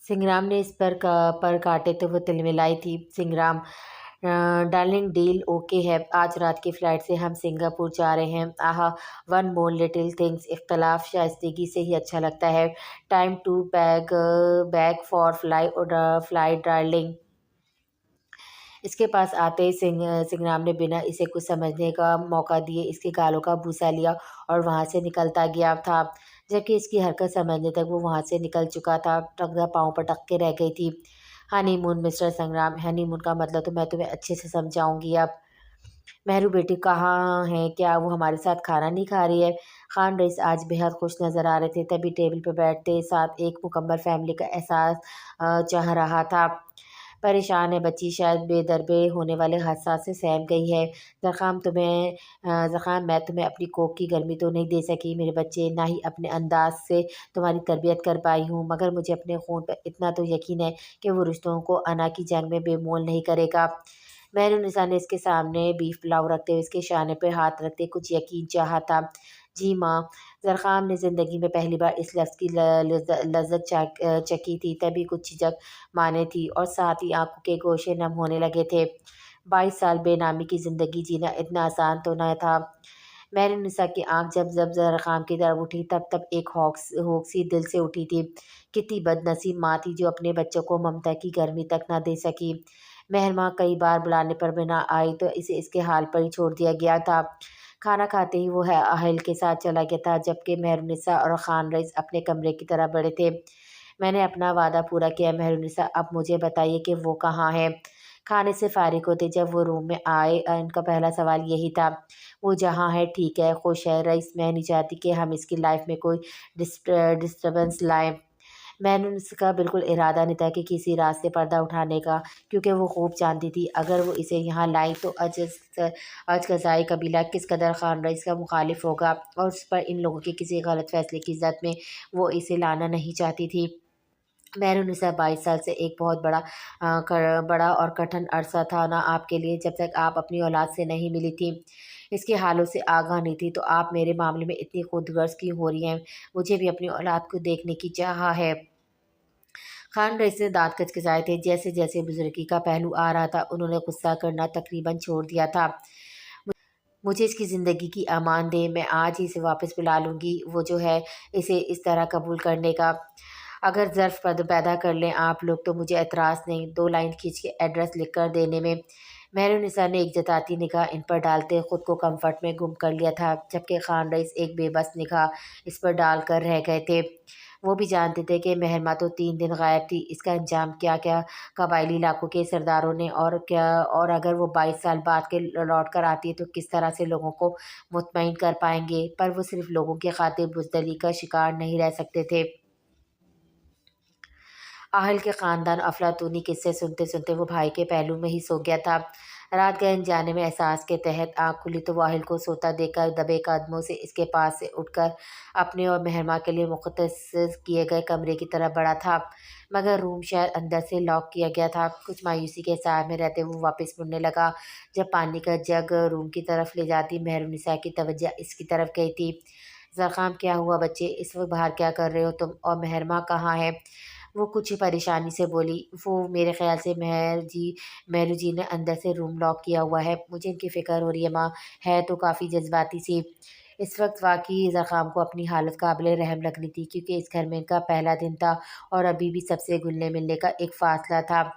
सिंग्राम ने इस पर काटे तो वो तिलमिलाई थी। सिंग्राम, डार्लिंग डील ओके है, आज रात की फ़्लाइट से हम सिंगापुर जा रहे हैं। आहा, वन मोर लिटिल थिंग्स, इख्तलाफ शाइस्तगी से ही अच्छा लगता है। Time to bag for flight darling. इसके पास आते ही सिंघराम ने बिना इसे कुछ समझने का मौका दिए इसके गालों का बूसा लिया और वहाँ से निकलता गया था, जबकि इसकी हरकत समझने तक वो वहाँ से निकल चुका था। रगदा पाँव पटक के रह गई थी। हनीमून मिस्टर संग्राम, हनीमून का मतलब तो मैं तुम्हें अच्छे से समझाऊंगी अब। मेहरू बेटी कहाँ है? क्या वो हमारे साथ खाना नहीं खा रही है? खान रईस आज बेहद खुश नज़र आ रहे थे, तभी टेबल पर बैठते साथ एक मुकम्मल फैमिली का एहसास चाह रहा था। परेशान है बच्ची, शायद बेदरबे होने वाले हादसा से सहम गई है। ज़ख़ाम, मैं तुम्हें अपनी कोख की गर्मी तो नहीं दे सकी मेरे बच्चे, ना ही अपने अंदाज से तुम्हारी तरबियत कर पाई हूँ, मगर मुझे अपने खून पर इतना तो यकीन है कि वो रिश्तों को अना की जंग में बेमोल नहीं करेगा। मेहरुन्निसा ने इसके सामने बीफ पुलाव रखते हुए इसके शाने पर हाथ रखते कुछ यकीन चाहा था। जी माँ। ज़रख़ाम ने ज़िंदगी में पहली बार इस लफ्ज़ की लज़्ज़त चखी थी, तभी कुछ झिझक माने थी और साथ ही आँखों के गोशे नम होने लगे थे। 22 साल बेनामी की ज़िंदगी जीना इतना आसान तो न था। मेहरुन्निसा की आँख जब जब ज़रख़ाम की तरफ उठी तब तब एक होक सी दिल से उठी थी। कितनी बदनसीब माँ थी जो अपने बच्चों को ममता की गर्मी तक न दे सकी। मेहरमा कई बार बुलाने पर भी ना आई तो इसे इसके हाल पर ही छोड़ दिया गया था। खाना खाते ही वो है अहल के साथ चला गया था, जबकि मेहरुन्निसा और खान रईस अपने कमरे की तरफ बढ़े थे। मैंने अपना वादा पूरा किया मेहरुन्निसा, अब मुझे बताइए कि वो कहाँ है। खाने से फारिग होते जब वो रूम में आए इनका पहला सवाल यही था। वो जहाँ है ठीक है, खुश है रईस, मैं नहीं चाहती कि हम इसकी लाइफ में कोई डिस्टर्बेंस लाएं। मैंने उसका बिल्कुल इरादा नहीं था कि किसी रात से पर्दा उठाने का, क्योंकि वो खूब जानती थी अगर वो इसे यहाँ लाई तो अजकज़ाई कबीला किस कदर खान रईस का मुखालिफ होगा और उस पर इन लोगों के किसी गलत फैसले की इज़्ज़त में वो इसे लाना नहीं चाहती थी। मेहरुन्निसा 22 साल से एक बहुत बड़ा और कठिन अरसा था ना आपके लिए, जब तक आप अपनी औलाद से नहीं मिली थी, इसके हालों से आगाह नहीं थी, तो आप मेरे मामले में इतनी खुदगर्ज़ क्यों हो रही हैं? मुझे भी अपनी औलाद को देखने की चाह है। खान रईस ने दांत कचकचाए थे। जैसे जैसे बुजुर्गी का पहलू आ रहा था उन्होंने गुस्सा करना तकरीबन छोड़ दिया था। मुझे इसकी ज़िंदगी की अमान दे, मैं आज ही इसे वापस बुला लूँगी। वो जो है इसे इस तरह कबूल करने का अगर ज़र्फ़ पैदा कर लें आप लोग तो मुझे एतराज़ नहीं। 2 लाइन खींच के एड्रेस लिख कर देने में। मेहरुन्निसा ने एक जताती निगाह इन पर डालते खुद को कम्फ़र्ट में गुम कर लिया था, जबकि खान रईस एक बेबस निगाह इस पर डाल कर रह गए थे। वो भी जानते थे कि मेहरमा तो 3 दिन गायब थी, इसका अंजाम क्या-क्या कबायली इलाकों के सरदारों ने और अगर वो 22 साल बाद के लौट कर आती है तो किस तरह से लोगों को मुतमईन कर पाएँगे? पर वो सिर्फ़ लोगों की खातिर बुज़दिली का शिकार नहीं रह सकते थे। आहल के ख़ानदान अफ़लातूनी किस्से सुनते-सुनते वो भाई के पहलू में ही सो गया था। रात गहन जाने में एहसास के तहत आँख खुली तो वो आहल को सोता देखकर दबे कदमों से इसके पास से उठकर अपने और मेहरमा के लिए मुख़त्तस किए गए कमरे की तरफ बढ़ा था, मगर रूम शायद अंदर से लॉक किया गया था। कुछ मायूसी के साए में रहते वो वापस मुड़ने लगा। जब पानी का जग रूम की तरफ ले जाती मेहरुन्निसा की तवज्जो इसकी तरफ गई थी। ज़रख़ाम, क्या हुआ बच्चे? इस वक्त बाहर क्या कर रहे हो तुम? और मेहरमा कहाँ है? वो कुछ परेशानी से बोली। वो मेरे ख़्याल से मेहरू जी ने अंदर से रूम लॉक किया हुआ है। मुझे इनकी फ़िक्र हो रही है माँ। है तो काफ़ी जज़्बाती सी। इस वक्त वाक़ई ज़रख़ाम को अपनी हालत काबिल रहम लग रही थी, क्योंकि इस घर में इनका पहला दिन था और अभी भी सबसे घुलने-मिलने का एक फ़ासला था।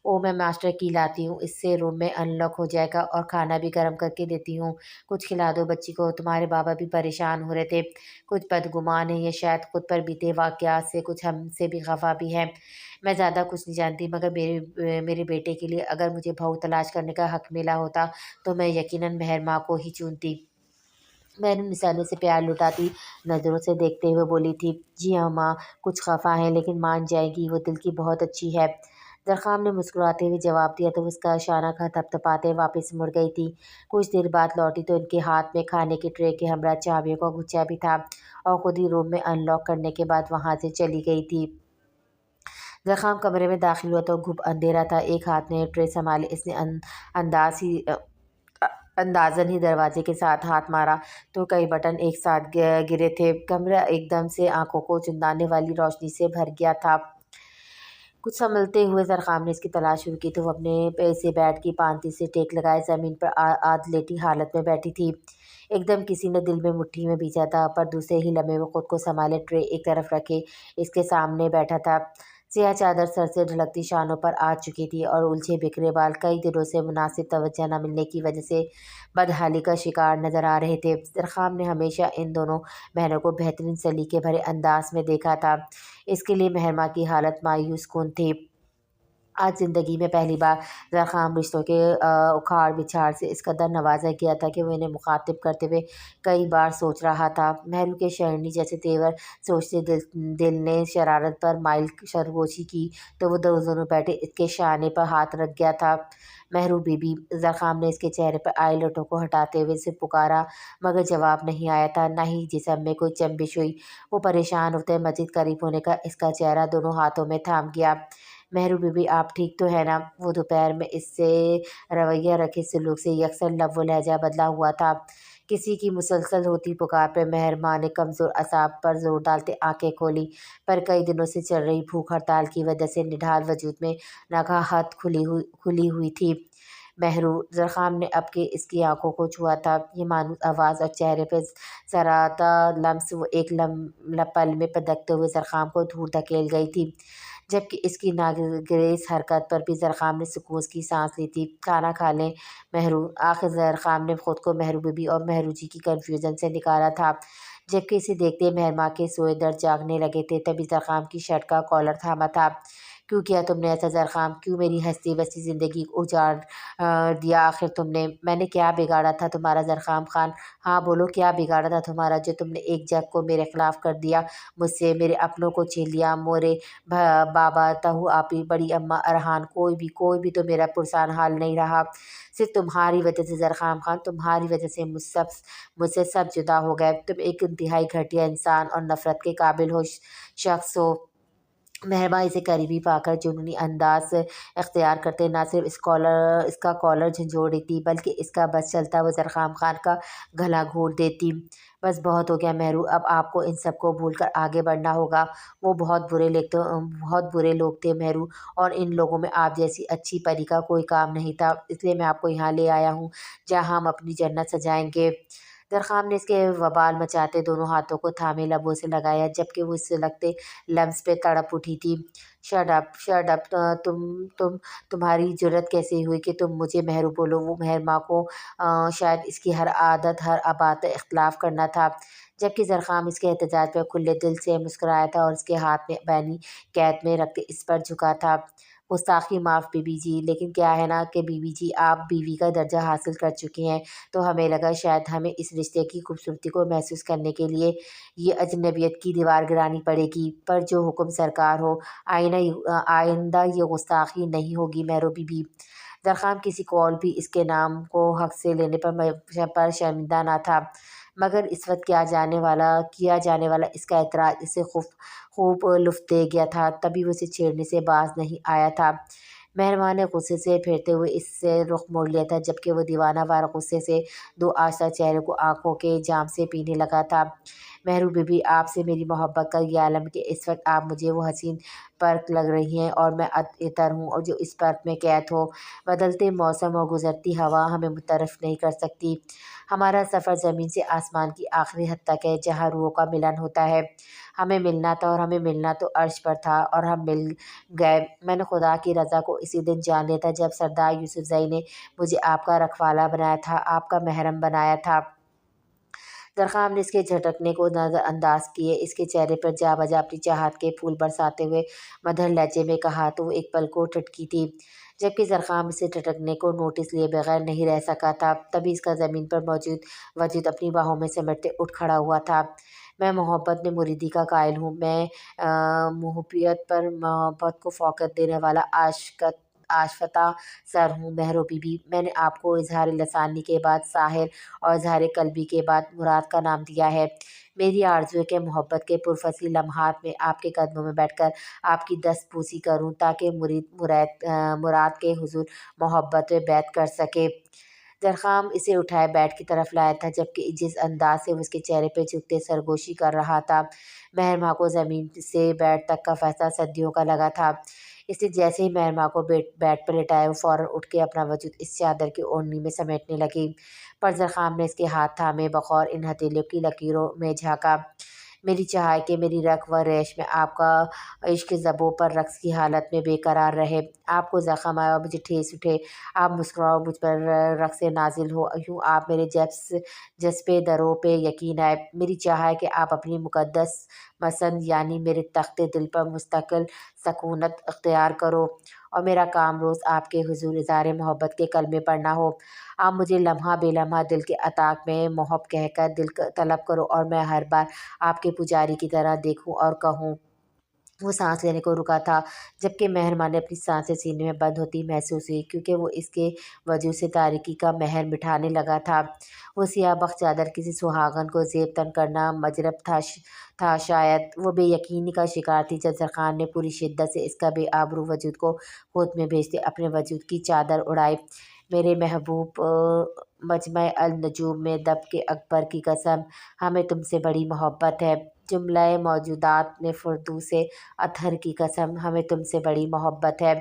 ओह! मैं मास्टर की लाती हूँ, इससे रूम में अनलॉक हो जाएगा और खाना भी गर्म करके देती हूँ। कुछ खिला दो बच्ची को। तुम्हारे बाबा भी परेशान हो रहे थे। कुछ बदगुमान हैं, ये शायद खुद पर बीते वाक़यात से कुछ हमसे भी ख़फ़ा भी हैं। मैं ज़्यादा कुछ नहीं जानती, मगर मेरे बेटे के लिए अगर मुझे बहू तलाश करने का हक़ मिला होता तो मैं यकीनन मेहरमा को ही चुनती। मेहरुन्निसा ने उसे प्यार लुटाती नज़रों से देखते हुए बोली थी, जी हाँ माँ, कुछ ख़फ़ा है लेकिन मान जाएगी, वो दिल की बहुत अच्छी है। ज़रख़ाम ने मुस्कुराते हुए जवाब दिया तो उसका शाना थपथपाते वापस मुड़ गई थी। कुछ देर बाद लौटी तो इनके हाथ में खाने की ट्रे के हमरा चाबियों का गुच्छा भी था और खुद ही रूम में अनलॉक करने के बाद वहाँ से चली गई थी। ज़रख़ाम कमरे में दाखिल हुआ तो घुप अंधेरा था। एक हाथ में ट्रे संभाले इसने अंदाज़ ही अंदाज़न ही दरवाजे के साथ हाथ मारा तो कई बटन एक साथ गिरे थे। कमरा एकदम से आंखों को चुंदाने वाली रोशनी से भर गया था। कुछ संभलते हुए ज़रख़ाम ने इसकी तलाश शुरू की तो वो अपने से बेड की पांति से टेक लगाए ज़मीन पर आध लेटी हालत में बैठी थी। एकदम किसी ने दिल में मुट्ठी में बींचा था, पर दूसरे ही लम्हे वो खुद को संभाले ट्रे एक तरफ रखे इसके सामने बैठा था। सियाह चादर सर से ढलकती शानों पर आ चुकी थी और उलझे बिखरे बाल कई दिनों से मुनासिब तवज्जो न मिलने की वजह से बदहाली का शिकार नज़र आ रहे थे। ज़रख़ाम ने हमेशा इन दोनों बहनों को बेहतरीन सलीके भरे अंदाज में देखा था। इसके लिए मेहरमा की हालत मायूस कुन थी। आज ज़िंदगी में पहली बार ज़रख़ाम रिश्तों के उखाड़-बिछाड़ से इस कदर नवाज़ा गया था कि वो इन्हें मुख़ातिब करते हुए कई बार सोच रहा था। महरू के शेरनी जैसे तेवर सोचते दिल ने शरारत पर माइल सरगोशी की तो वो दोनों बैठे इसके शाने पर हाथ रख गया था। महरू बीबी। ज़रख़ाम ने इसके चेहरे पर आए लटों को हटाते हुए इसे पुकारा, मगर जवाब नहीं आया था, न ही जिस्म में कोई चंबिश हुई। वो परेशान होते मज़ीद करीब होने का इसका चेहरा दोनों हाथों में थाम गया। महरू बीबी आप ठीक तो है ना? वो दोपहर में इससे रवैया रखे सलूक से यकसर लब व लहजा बदला हुआ था। किसी की मुसलसल होती पुकार पर मेहर माँ ने कमज़ोर असाब पर जोर डालते आंखें खोली, पर कई दिनों से चल रही भूख हड़ताल की वजह से निढाल वजूद में नगाहत खुली हुई थी। महरू ज़रख़ाम ने अब के इसकी आंखों को छुआ था। ये मानूस आवाज़ और चेहरे पे ज़राता लम्स वो एक पल में पदकते हुए ज़रख़ाम को दूर धकेल गई थी, जबकि इसकी नागरेज हरकत पर भी ज़रख़ाम ने सुकून की सांस ली थी। खाना खा लें महरू। आखिर ज़रख़ाम ने ख़ुद को महरू बीबी और महरू जी की कन्फ्यूजन से निकाला था। जबकि इसे देखते ही मेहरमा के सोए दर्द जागने लगे थे। तभी ज़रख़ाम की शर्ट का कॉलर थामा था। क्यों किया तुमने ऐसा ज़रख़ाम? क्यों मेरी हंसती बसती ज़िंदगी को उजाड़ दिया आखिर तुमने? मैंने क्या बिगाड़ा था तुम्हारा ज़रख़ाम खान? हाँ बोलो, क्या बिगाड़ा था तुम्हारा जो तुमने एक जग को मेरे ख़िलाफ़ कर दिया मुझसे, मेरे अपनों को छीन लिया, मोरे बाबा, तहु आपी, बड़ी अम्मा, अरहान, कोई भी तो मेरा पुरसान हाल नहीं रहा। सिर्फ तुम्हारी वजह से ज़रख़ाम खान, तुम्हारी वजह से मुझसे सब जुदा हो गए। तुम एक इंतहाई घटिया इंसान और नफ़रत के काबिल हो शख्स हो। मेहरबा इसे करीबी पाकर जुनूनी अंदाज इख्तियार करते ना सिर्फ इसका कॉलर झंझोड़ देती, बल्कि इसका बस चलता वो ज़रख़ाम खान का गला घोंट देती। बस बहुत हो गया महरू, अब आपको इन सब को भूल कर आगे बढ़ना होगा। वो बहुत बुरे लोग थे महरू, और इन लोगों में आप जैसी अच्छी परी का कोई काम नहीं था। इसलिए मैं आपको यहाँ ले आया हूँ, जहाँ हम अपनी जन्नत सजाएंगे। दरख़ाम ने इसके वबाल मचाते दोनों हाथों को थामे लबों से लगाया, जबकि वो इससे लगते लम्स पे तड़प उठी थी। शट अप, तुम्हारी जुर्रत कैसे हुई कि तुम मुझे महरू बोलो? वो मेहर माँ को शायद इसकी हर आदत, हर बात पे इख्तलाफ करना था, जबकि ज़रख़ाम इसके एहतजाज पर खुले दिल से मुस्कुराया था और इसके हाथ में बैनी कैद में रखते इस पर झुका था। गुस्ताखी माफ़ बीबी जी, लेकिन क्या है ना कि बीबी जी आप बीवी का दर्जा हासिल कर चुकी हैं, तो हमें लगा शायद हमें इस रिश्ते की खूबसूरती को महसूस करने के लिए ये अजनबियत की दीवार गिरानी पड़ेगी। पर जो हुक्म सरकार हो, आइंदा ये गुस्ताखी नहीं होगी महरो बीबी। ज़रख़ाम किसी कौल भी इसके नाम को हक़ से लेने पर शर्मिंदा न था, मगर इस वक्त किया जाने वाला इसका एतराज़ इसे खूब लुत्फ़ दे गया था। तभी वो इसे छेड़ने से बाज नहीं आया था। मेहरबान ने गुस्से से फेरते हुए इससे रुख मोड़ लिया था, जबकि वो दीवाना वार गुस्से से दो आशा चेहरे को आंखों के जाम से पीने लगा था। महरू बीबी, आपसे मेरी मोहब्बत का ये आलम कि इस वक्त आप मुझे वो हसीन पर्क लग रही हैं और मैं इतर हूँ और जो इस पर्क में कैद हो। बदलते मौसम और गुजरती हवा हमें मुतरफ़ नहीं कर सकती। हमारा सफ़र ज़मीन से आसमान की आखिरी हद तक है, जहाँ रूहों का मिलन होता है। हमें मिलना था, और हमें मिलना तो अर्श पर था, और हम मिल गए। मैंने खुदा की रज़ा को इसी दिन जान लिया था जब सरदार यूसुफ़ज़ई ने मुझे आपका रखवाला बनाया था, आपका महरम बनाया था। ज़रख़ाम ने इसके झटकने को नज़रअंदाज किए, इसके चेहरे पर जा बजा अपनी चाहत के फूल बरसाते हुए मधुर लहजे में कहा तो वो एक पल को टटकी थी, जबकि ज़रख़ाम इसे टटकने को नोटिस लिए बगैर नहीं रह सका था। तभी इसका ज़मीन पर मौजूद वजूद अपनी बाहों में समेटते उठ खड़ा हुआ था। मैं मोहब्बत में मुरीदी का कायल हूँ। मैं मुहब्बियत पर मोहब्बत को फ़ौक़ियत देने वाला आशफ़ता सर हूँ महरो बीबी। मैंने आपको इज़हार लसानी के बाद साहिर और इज़हार क़ल्बी के बाद मुराद का नाम दिया है। मेरी आरज़ू है कि मोहब्बत के पुरफ़सी लम्हात में आपके कदमों में बैठकर आपकी दस्तबूसी करूँ, ताकि मुराद के हुज़ूर मोहब्बत में बैत कर सके। ज़रख़ाम इसे उठाए बेड की तरफ लाया था, जबकि जिस अंदाज से वो उसके चेहरे पे झुकते सरगोशी कर रहा था, मेहर माँ को ज़मीन से बेड तक का फ़ैसला सदियों का लगा था। इसलिए जैसे ही मेहर माँ को बेड पर लिटाया, वो फ़ौरन उठ के अपना वजूद इस चादर की ओढ़नी में समेटने लगी। पर ज़रख़ाम ने इसके हाथ थामे बग़ौर इन हथेलियों की लकीरों में झाँका। मेरी चाह है कि मेरी रग व रेश में आपका इश्क ज़बों पर रक़्स की हालत में बेकरार रहे। आपको ज़ख़म आए और मुझे ठेस उठे, आप मुस्कुराओ, मुझ पर रक़्स नाज़िल हो, यूँ आप मेरे जज़्बे दरों पे यकीन आए। मेरी चाह है कि आप अपनी मुक़द्दस मसंद यानी मेरे तख़्ते दिल पर मुस्तक़िल सकूनत इख्तियार करो, और मेरा काम रोज़ आपके हुज़ूर इज़हार मोहब्बत के कलमे पढ़ना हो। आप मुझे लम्हा बेलम्हा दिल के अताक में मोहब कहकर दिल तलब करो, और मैं हर बार आपके पुजारी की तरह देखूँ और कहूँ, وہ سانس لینے کو رکا تھا، جبکہ مہرماں نے اپنی سانسیں سینے میں بند ہوتی محسوس ہوئی، کیونکہ وہ اس کے وجود سے تاریکی کا مہر مٹھانے لگا تھا۔ وہ سیاہ بخت چادر کسی سہاگن کو زیب تن کرنا مجرب تھا شاید۔ وہ بے یقینی کا شکار تھی جب زرخان نے پوری شدت سے اس کا بے آبرو وجود کو ہوت میں بھیجتے اپنے وجود کی چادر اڑائی۔ میرے محبوب، مجمع النجوم میں دب کے اکبر کی قسم، ہمیں تم سے بڑی محبت ہے۔ جملہ موجودات میں فردوس اطہر کی قسم، ہمیں تم سے بڑی محبت ہے۔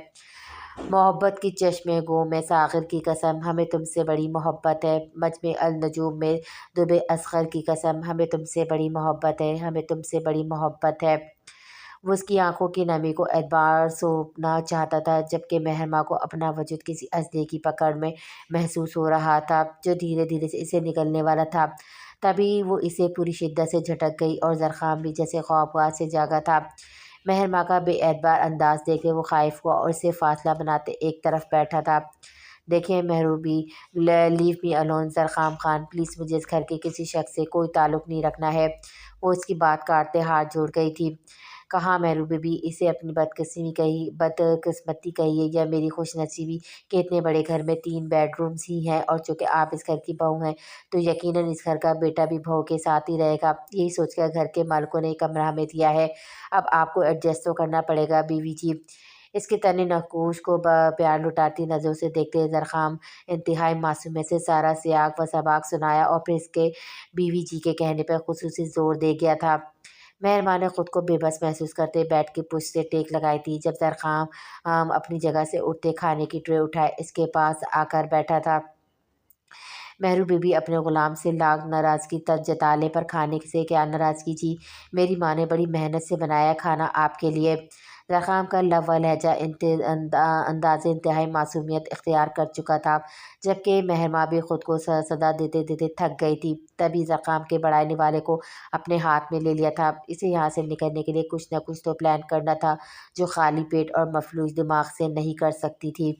محبت کی چشم گو میں ساغر کی قسم، ہمیں تم سے بڑی محبت ہے۔ مجمع النجوم میں دب اصغر کی قسم، ہمیں تم سے بڑی محبت ہے، ہمیں تم سے بڑی محبت ہے۔ وہ اس کی آنکھوں کی نمی کو اعتبار سونپنا چاہتا تھا، جبکہ مہرماں کو اپنا وجود کسی اژدھے کی پکڑ میں محسوس ہو رہا تھا جو دھیرے دھیرے سے اسے نگلنے والا تھا۔ تبھی وہ اسے پوری شدت سے جھٹک گئی اور زرخان بھی جیسے خوابگاہ سے جاگا تھا۔ مہرماں کا بے اعتبار انداز دیکھ کے وہ خائف ہوا اور اس سے فاصلہ بناتے ایک طرف بیٹھا تھا۔ دیکھیں محروبی، لیو می الون زرخان خان، پلیز مجھے اس گھر کے کسی شخص سے کوئی تعلق نہیں رکھنا ہے۔ وہ اس کی بات کاٹتے ہاتھ جوڑ گئی تھی۔ کہاں محروبی بھی، اسے اپنی بدقسمتی کہیے یا میری خوش نصیبی کہ اتنے بڑے گھر میں 3 بیڈ رومز ہی ہیں، اور چونکہ آپ اس گھر کی بہو ہیں تو یقیناً اس گھر کا بیٹا بھی بہو کے ساتھ ہی رہے گا۔ یہی سوچ کر گھر کے مالکوں نے کمرہ ہمیں دیا ہے، اب آپ کو ایڈجسٹ تو کرنا پڑے گا بیوی جی۔ اس کے تن نقوش کو پیار لٹاتی نظروں سے دیکھتے زرخان انتہائی معصومیت سے سارا سیاق و سباق سنایا اور پھر اس کے بیوی جی کے کہنے پر خصوصی زور دے گیا تھا۔ مہرماں نے خود کو بے بس محسوس کرتے بیڈ کی پشت سے ٹیک لگائی تھی جب زرخان اپنی جگہ سے اٹھتے کھانے کی ٹرے اٹھائے اس کے پاس آ کر بیٹھا تھا۔ محروب بی بی اپنے غلام سے لاکھ ناراضگی جتالے پر کھانے سے کیا ناراضگی جی، میری ماں نے بڑی محنت سے بنایا کھانا آپ کے لیے۔ زرخان کا لب و لہجہ انداز انتہائی معصومیت اختیار کر چکا تھا، جبکہ مہرماں بھی خود کو صدا دیتے دیتے تھک گئی تھی۔ تبھی زرخان کے بڑھانے والے کو اپنے ہاتھ میں لے لیا تھا۔ اسے یہاں سے نکلنے کے لیے کچھ نہ کچھ تو پلان کرنا تھا جو خالی پیٹ اور مفلوج دماغ سے نہیں کر سکتی تھی۔